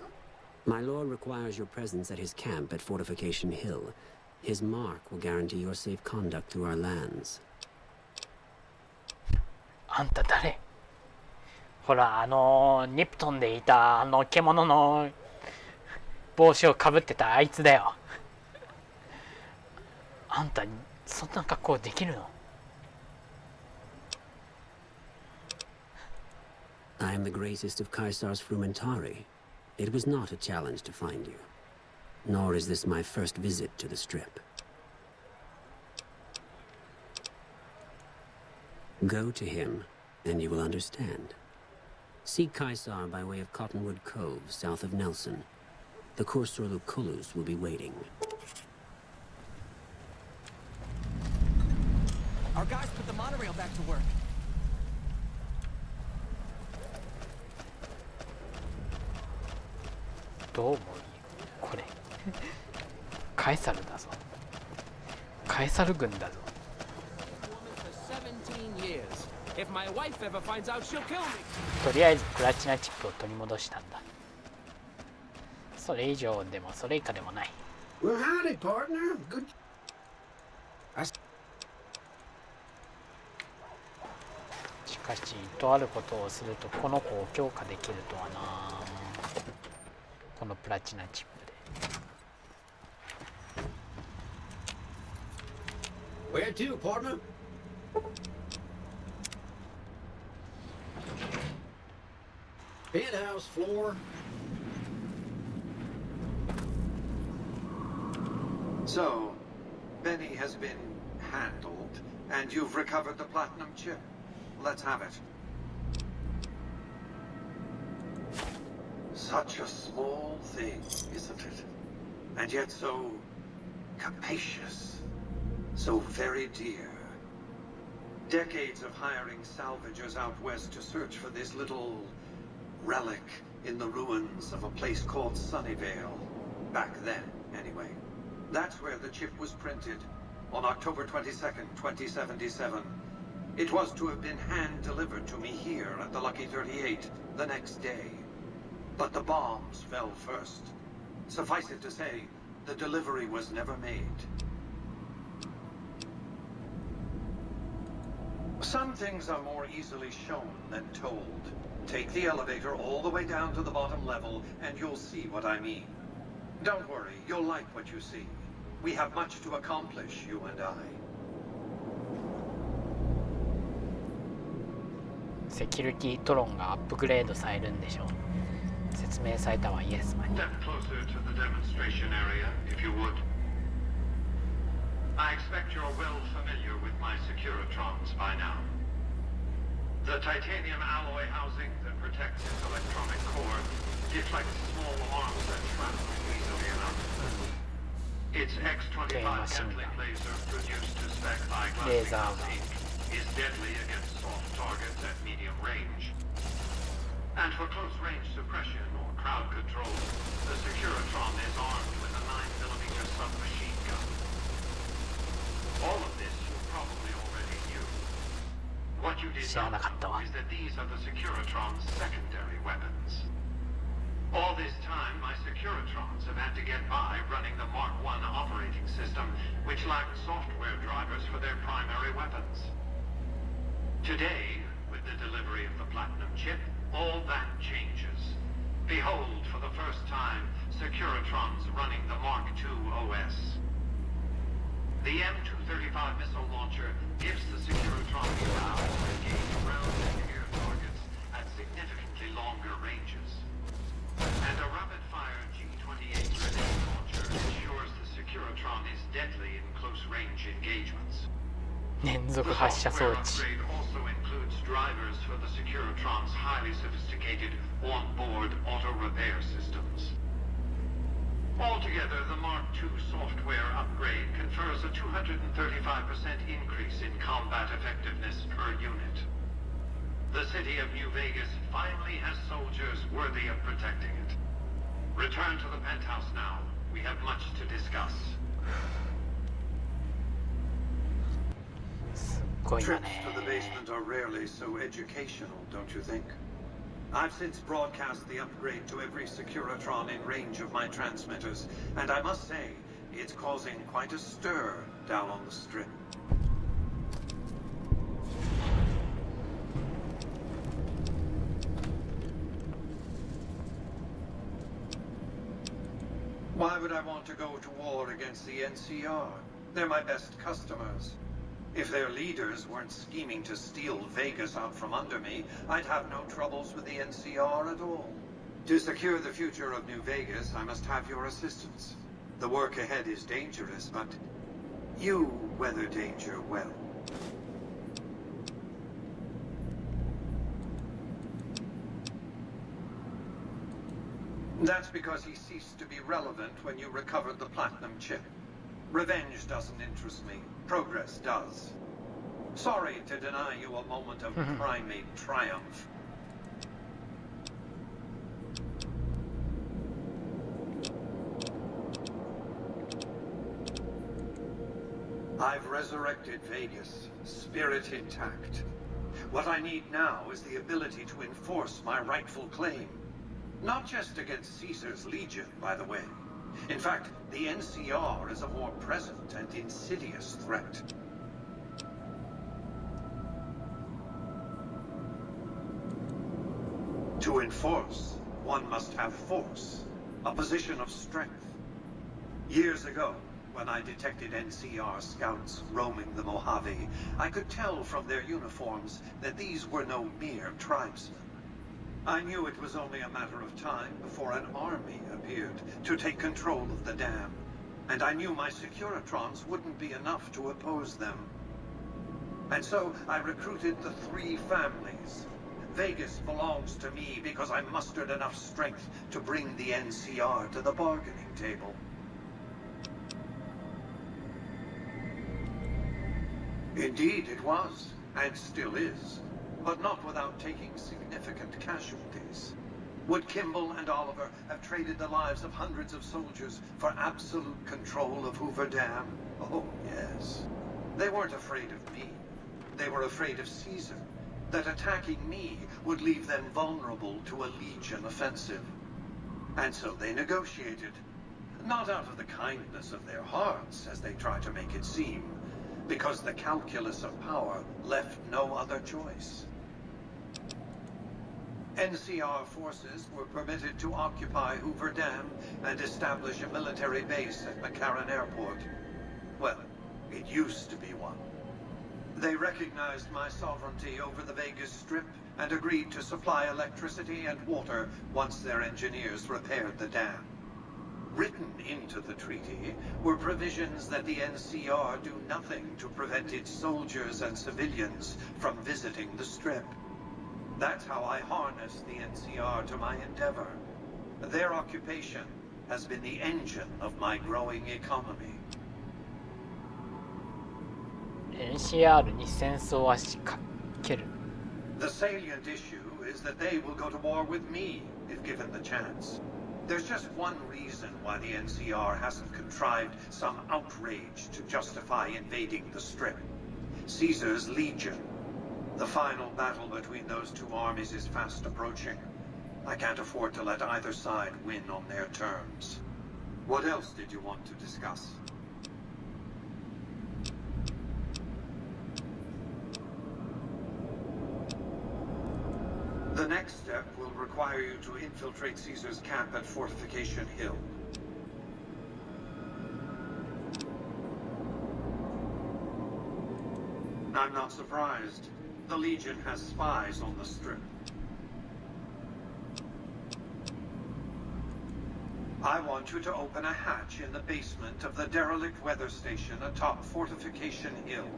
My lord requires your presence at his camp at Fortification Hill. His mark will guarantee your safe conduct through our lands. あんた誰？ほら、ニプトンでいた獣の帽子をかぶってたあいつだよ。あんたそんな格好できるの？ I am the greatest of Caesar's Frumentari. It was not a challenge to find you. Nor is this my first visit to the Strip. Go to him, and you will understand. Seek Caesar by way of Cottonwood Cove, south of Nelson. The Cursor Lucullus will be waiting. Our guys put the monorail back to work. どうもいいこれカエサルだぞ。カエサル軍だぞ。とりあえずプラチナチップを取り戻したんだ。それ以上でもそれ以下でもない。 Well, howdy, partner. Good. しかし、とあることをするとこの子を強化できるとはな。このプラチナチップで。 Where to, partner? Penthouse floor. So, Benny has been handled, and you've recovered the platinum chip. Let's have it. Such a small thing, isn't it? And yet so capacious, so very dear. Decades of hiring salvagers out west to search for this little relic in the ruins of a place called Sunnyvale. Back then, anyway. That's where the chip was printed, on October 22nd, 2077. It was to have been hand-delivered to me here at the Lucky 38 the next day. But the bombs fell first. Suffice it to say, the delivery was never made. Some things are more easily shown than told. Take the elevator all the way down to the bottom level, and you'll see what I mean. Don't worry, you'll like what you see. We have much to accomplish, you and I. セキュリティトロンがアップグレードされるんでしょう。説明されたわ、イエスマンに。 Step closer to the demonstration area, if you would. I expect you're well familiar with my Securitrons by now. The titanium alloy housing that protects its electronic core deflects small arms and shrapnel easily enough. Its X-25 Gatling laser produced to spec by Glass is deadly against soft targets at medium range. And for close-range suppression or crowd control, the Securitron is armed with a 9mm submachine gun. All of this you probably already knew. What you did not know is that these are the Securitron's secondary weapons. All this time, my Securitrons have had to get by running the Mark I operating system, which lacked software drivers for their primary weapons. Today, with the delivery of the Platinum chip, all that changes. Behold, for the first time, Securitrons running the Mark II OS. The M235 missile launcher gives the Securitron the power to engage ground and air targets at significantly longer ranges. And a rapid-fire G-28 grenade launcher ensures the Securitron is deadly in close-range engagements. 連続発射装置。 Upgrade also includes drivers for the Securitron's highly sophisticated on-board auto-repair systems. Altogether, the Mark II software upgrade confers a 235% increase in combat effectiveness per unit. The city of New Vegas finally has soldiers worthy of protecting it. Return to the penthouse now. We have much to discuss. ごいな Trips ね。 to the basement are rarely so educational, don't you think? I've since broadcast the upgrade to every Securitron in range of my transmitters, and I must say, it's causing quite a stir down on the strip. Why would I want to go to war against the NCR? They're my best customers. If their leaders weren't scheming to steal Vegas out from under me, I'd have no troubles with the NCR at all. To secure the future of New Vegas, I must have your assistance. The work ahead is dangerous, but you weather danger well. That's because he ceased to be relevant when you recovered the platinum chip. Revenge doesn't interest me. Progress does. Sorry to deny you a moment of primate triumph. I've resurrected Vegas, spirit intact. What I need now is the ability to enforce my rightful claim. Not just against Caesar's Legion, by the way. In fact, the NCR is a more present and insidious threat. To enforce, one must have force, a position of strength. Years ago, when I detected NCR scouts roaming the Mojave, I could tell from their uniforms that these were no mere tribesmen. I knew it was only a matter of time before an army appeared to take control of the dam, and I knew my Securitrons wouldn't be enough to oppose them. And so I recruited the 3 families. Vegas belongs to me because I mustered enough strength to bring the NCR to the bargaining table. Indeed it was, and still is. But not without taking significant casualties. Would Kimball and Oliver have traded the lives of hundreds of soldiers for absolute control of Hoover Dam? Oh, yes. They weren't afraid of me. They were afraid of Caesar, that attacking me would leave them vulnerable to a Legion offensive. And so they negotiated, not out of the kindness of their hearts, as they try to make it seem, because the calculus of power left no other choice. NCR forces were permitted to occupy Hoover Dam and establish a military base at McCarran Airport. Well, it used to be one. They recognized my sovereignty over the Vegas Strip and agreed to supply electricity and water once their engineers repaired the dam. Written into the treaty were provisions that the NCR do nothing to prevent its soldiers and civilians from visiting the Strip. That's how I harness the NCR to my endeavor. Their occupation has been the engine of my growing economy. NCR に戦争は仕掛ける。 The salient issue is that they will go to war with me if given the chance. There's just one reason why the NCR hasn't contrived some outrage to justify invading the Strip. Caesar's Legion. The final battle between those 2 armies is fast approaching. I can't afford to let either side win on their terms. What else did you want to discuss? The next step will require you to infiltrate Caesar's camp at Fortification Hill. I'm not surprised. The Legion has spies on the Strip. I want you to open a hatch in the basement of the derelict weather station atop Fortification Hill.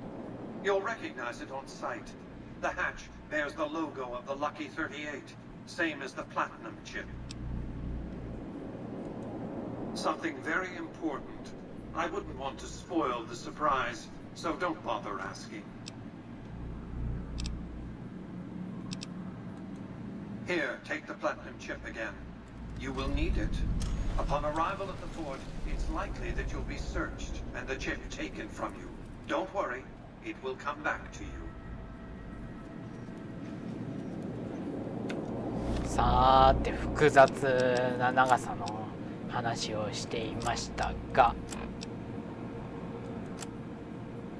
You'll recognize it on sight. The hatch bears the logo of the Lucky 38, same as the platinum chip. Something very important. I wouldn't want to spoil the surprise, so don't bother asking. Here, take the platinum chip again. You will need it. Upon arrival at the fort, it's likely that you'll be searched and the chip taken from you. Don't worry, it will come back to you. さーて複雑な長さの話をしていましたが、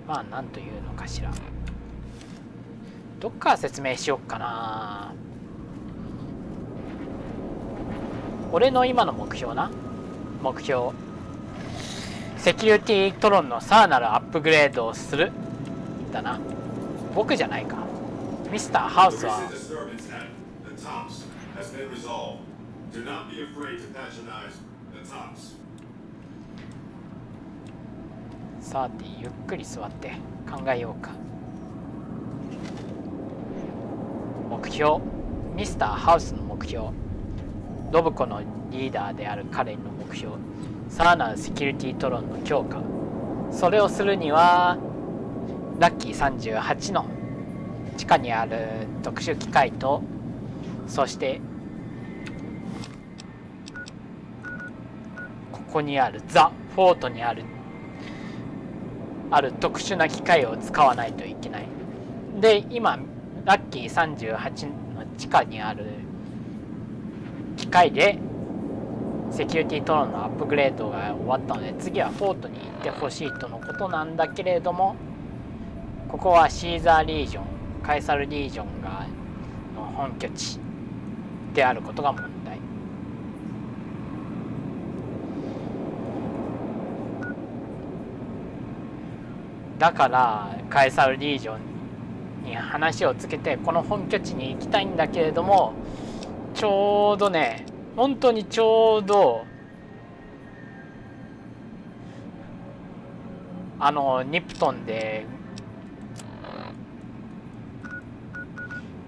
まあなんというのかしら。どっから説明しよっかな。俺の今の目標な。目標。セキュリティトロンのさらなるアップグレードをする。だな。僕じゃないか。ミスターハウスは。さて、ゆっくり座って考えようか。目標。ミスターハウスの目標。ドブコのリーダーである彼の目標。さらなるセキュリティトロンの強化。それをするにはラッキー38の地下にある特殊機械と、そしてここにあるザ・フォートにある特殊な機械を使わないといけない。で、今ラッキー38の地下にある機械でセキュリティトロンのアップグレードが終わったので、次はフォートに行ってほしいとのことなんだけれども、ここはシーザーリージョン、カエサルリージョンがの本拠地であることが問題。だからカエサルリージョンに話をつけてこの本拠地に行きたいんだけれども、ちょうどね、本当にちょうどニプトンで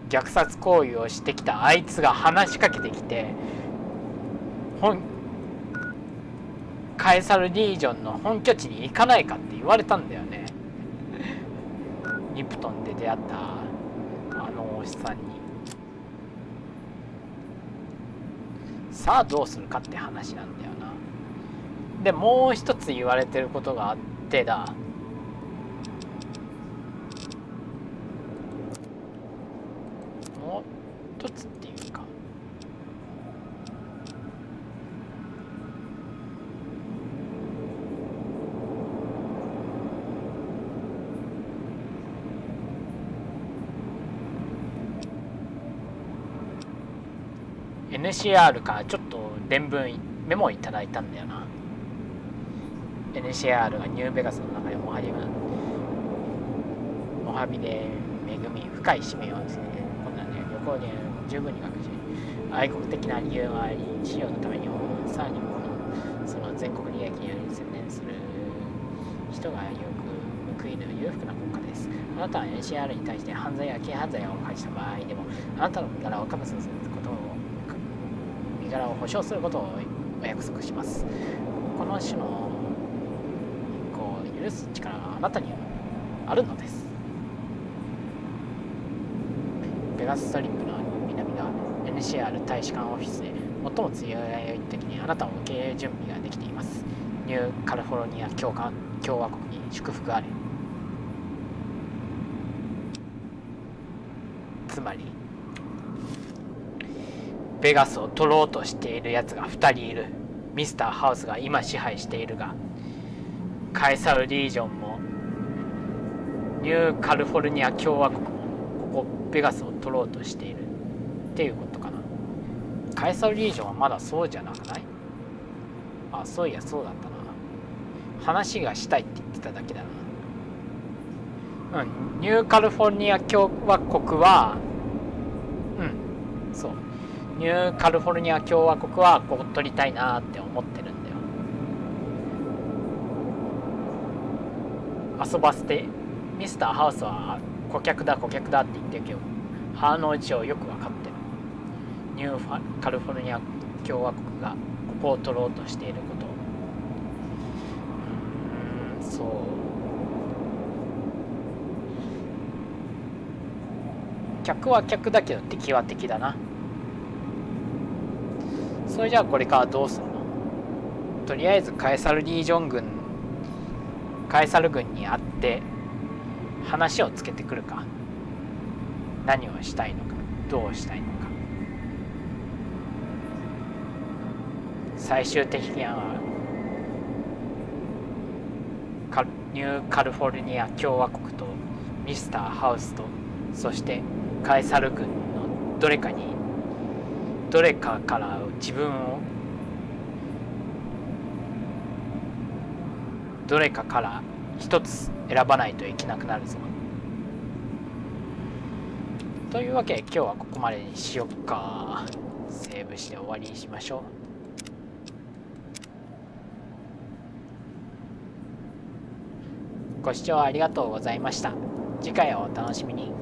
虐殺行為をしてきたあいつが話しかけてきて、カエサルリージョンの本拠地に行かないかって言われたんだよね。ニプトンで出会ったおっさんに。さあどうするかって話なんだよな。で、もう一つ言われてることがあってだ。もう一つっていうか、NCR からちょっと伝聞メモいただいたんだよな。 NCR がニューベガスの中でモハビで恵み深い使命をですね、こんなね旅行で十分に学し、愛国的な理由があり、資料のためにもさらにその全国利益により専念する人がよく報いる裕福な国家です。あなたは NCR に対して犯罪や軽犯罪を犯した場合でも、あなたの身柄を確保することを身柄を保証することをお約束します。この種の許す力があなたにはあるのです。ベガスストリップの南側 NCR 大使館オフィスで最も強い時にあなたを受け入れる準備ができています。ニューカリフォルニア共和国に祝福あれ。つまりベガスを取ろうとしているやつが2人いる。ミスターハウスが今支配しているが、カエサルリージョンもニューカリフォルニア共和国もここベガスを取ろうとしているっていうことかな。カエサルリージョンはまだそうじゃなくない？あ、そういやそうだったな。話がしたいって言ってただけだな。ニューカリフォルニア共和国はそう、ニューカリフォルニア共和国はここ取りたいなって思ってるんだよ。遊ばせて。ミスターハウスは顧客だって言ってるけど、歯の内をよく分かってる。ニューカリフォルニア共和国がここを取ろうとしていること。そう。客は客だけど敵は敵だな。それじゃあこれからどうするの？とりあえずカエサル軍に会って話をつけてくるか。何をしたいのか、どうしたいのか。最終的にはニューカリフォルニア共和国とミスターハウスと、そしてカエサル軍のどれかから自分をどれかから一つ選ばないといけなくなるぞ。というわけで今日はここまでにしよっか。セーブして終わりにしましょう。ご視聴ありがとうございました。次回をお楽しみに。